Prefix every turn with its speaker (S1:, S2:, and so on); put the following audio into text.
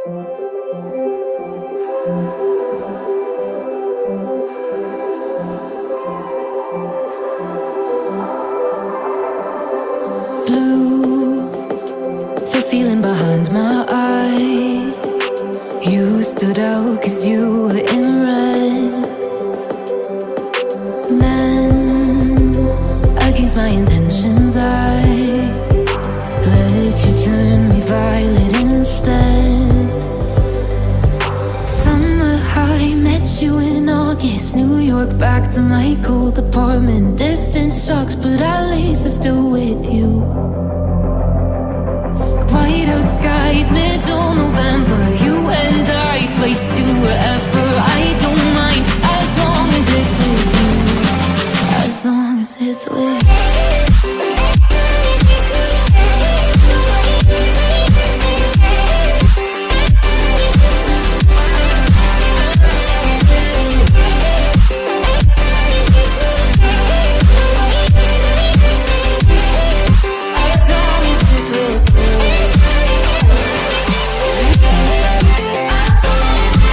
S1: Blue, the feeling behind my eyes. You stood out 'cause you were in red. Then, against my intentions, I let you turn me violet instead. Summer high, met you in August. New York, back to my cold apartment. Distance sucks, but at least I'm still with you. White out skies, middle November. You and I, flights to wherever. I don't mind, as long as it's with you. As long as it's with you.